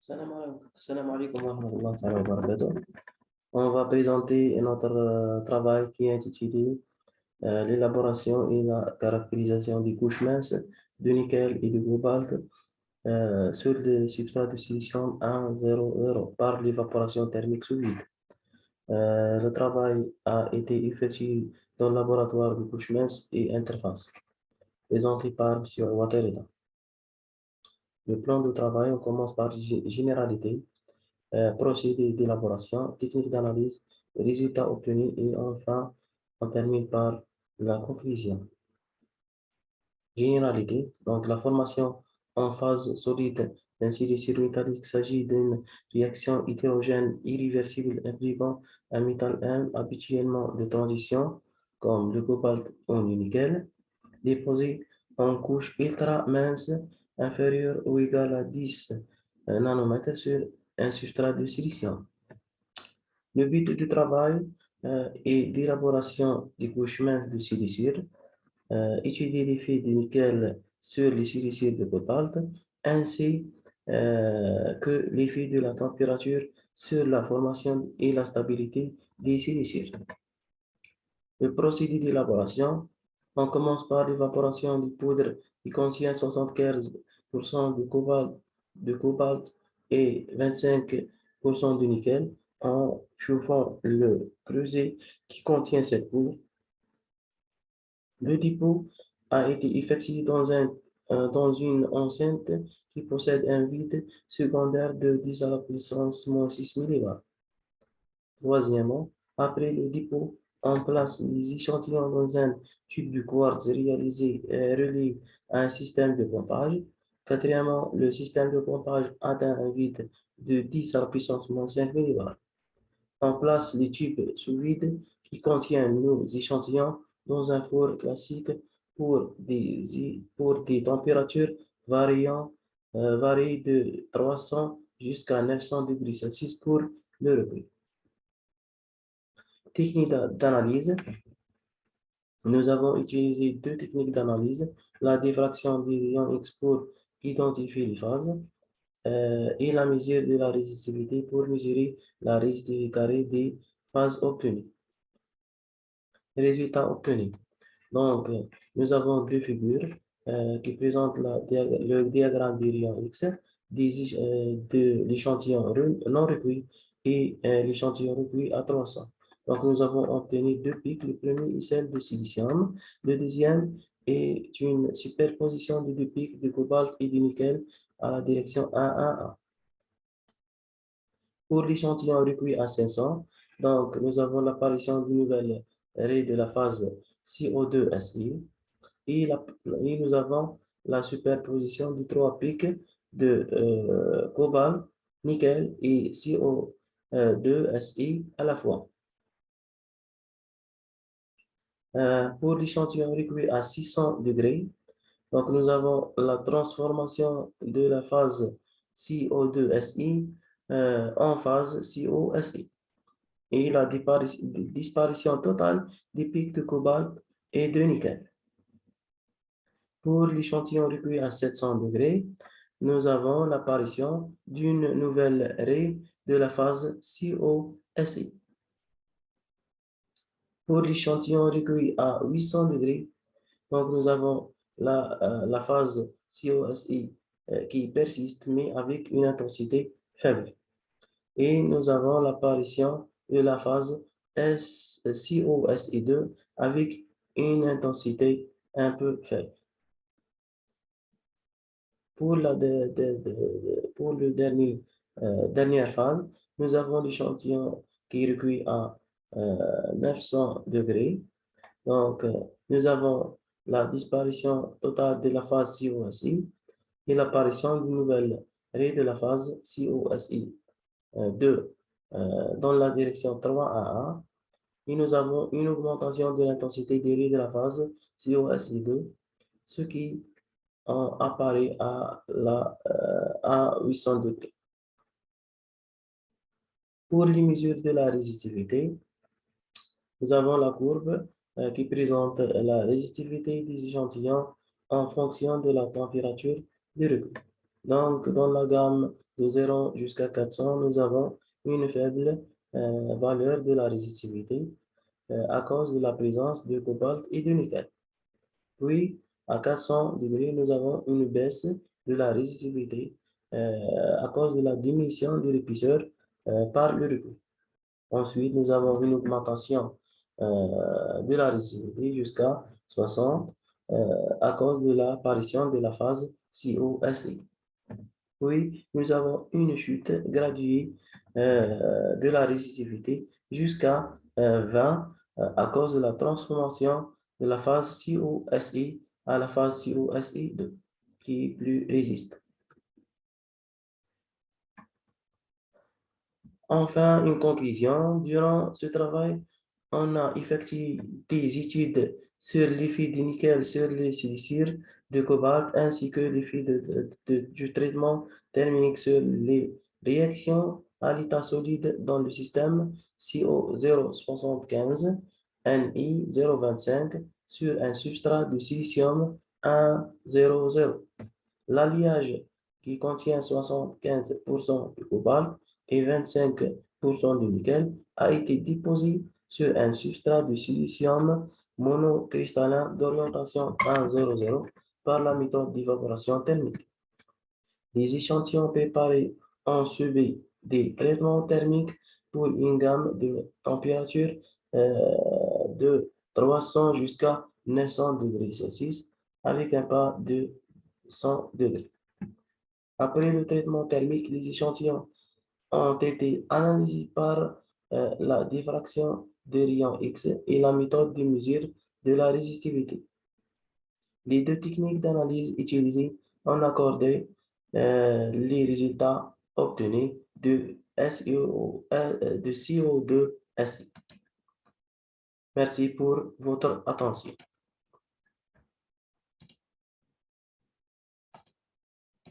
Salam alaikum wa rahmatullahi ta'ala wa barakatuh. On va présenter notre travail qui est intitulé l'élaboration et la caractérisation des couches minces de nickel et de cobalt sur des substrats de silicium 1,0,0 par l'évaporation thermique sous vide. Le travail a été effectué dans le laboratoire de couches minces et interfaces, présenté par M. Watereda. Le plan de travail, on commence par généralité. Procédé d'élaboration, technique d'analyse, résultats obtenus et enfin, on termine par la conclusion. Généralité, donc la formation en phase solide d'un silicure métallique s'agit d'une réaction hétérogène irréversible impliquant un métal M habituellement de transition, comme le cobalt ou le nickel, déposé en couche ultra mince inférieure ou égale à 10 nanomètres sur un substrat de silicium. Le but du travail est d'élaboration des couches minces de silicure, étudier l'effet du nickel sur les silicures de cobalt, ainsi que l'effet de la température sur la formation et la stabilité des silicures. Le procédé d'élaboration, on commence par l'évaporation de poudre qui contient 75% de cobalt et 25% de nickel en chauffant le creuset qui contient cette poudre. Le dépôt a été effectué dans une enceinte qui possède un vide secondaire de 10 à la puissance moins 6 mW. Troisièmement, après le dépôt, on place les échantillons dans un tube de quartz relié à un système de pompage. Quatrièmement, le système de pompage atteint un vide de 10 à la puissance moins 5 mW. On place les tubes sous vide qui contiennent nos échantillons dans un four classique pour des températures variées de 300 jusqu'à 900 degrés Celsius pour le recueil. Technique d'analyse. Nous avons utilisé deux techniques d'analyse, la diffraction des rayons X pour identifier les phases et la mesure de la résistivité pour mesurer la résistivité carrée des phases obtenues. Résultats obtenus. Donc, nous avons deux figures qui présentent le diagramme des rayons X de l'échantillon non recueilli et l'échantillon recueilli à 300. Donc, nous avons obtenu deux pics. Le premier est celle de silicium. Le deuxième est une superposition de deux pics de cobalt et de nickel à la direction 1,1,1. Pour l'échantillon recueilli à 500, donc, nous avons l'apparition d'une nouvelle raie de la phase CO2SI et nous avons la superposition de trois pics de cobalt, nickel et CO2SI à la fois. Pour l'échantillon recueilli à 600 degrés, donc nous avons la transformation de la phase CO2SI en phase COSI et la disparition totale des pics de cobalt et de nickel. Pour l'échantillon recueilli à 700 degrés, nous avons l'apparition d'une nouvelle raie de la phase COSI. Pour l'échantillon recueilli à 800 degrés, donc nous avons la phase COSI qui persiste mais avec une intensité faible. Et nous avons l'apparition de la phase COSI2 avec une intensité un peu faible. Pour la dernière phase, nous avons l'échantillon qui est recueilli à 900 degrés. Donc, nous avons la disparition totale de la phase COSI et l'apparition d'une nouvelle raie de la phase COSI 2 dans la direction 3AA. Et nous avons une augmentation de l'intensité des raies de la phase COSI2, ce qui apparaît à 800 degrés. Pour les mesures de la résistivité, nous avons la courbe qui présente la résistivité des échantillons en fonction de la température de recueil. Donc, dans la gamme de 0 jusqu'à 400, nous avons une faible valeur de la résistivité à cause de la présence de cobalt et de nickel. Puis, à 400 degrés, nous avons une baisse de la résistivité à cause de la diminution de l'épaisseur par le recul. Ensuite, nous avons une augmentation de la résistivité jusqu'à 60 à cause de l'apparition de la phase COSI. Puis, nous avons une chute graduée de la résistivité jusqu'à 20 à cause de la transformation de la phase COSI à la phase COSI2, qui est plus résistante. Enfin, une conclusion. Durant ce travail, on a effectué des études sur l'effet du nickel sur les siliciures de cobalt ainsi que l'effet du traitement thermique sur les réactions à l'état solide dans le système CO075 Ni025 sur un substrat de silicium 100. L'alliage qui contient 75% de cobalt et 25% de nickel a été déposé sur un substrat de silicium monocristallin d'orientation 100 par la méthode d'évaporation thermique. Les échantillons préparés ont subi des traitements thermiques pour une gamme de température de 300 jusqu'à 900 degrés Celsius avec un pas de 100 degrés. Après le traitement thermique, les échantillons ont été analysés par la diffraction de rayons X et la méthode de mesure de la résistivité. Les deux techniques d'analyse utilisées ont accordé les résultats obtenus de CO2 SI. Merci pour votre attention.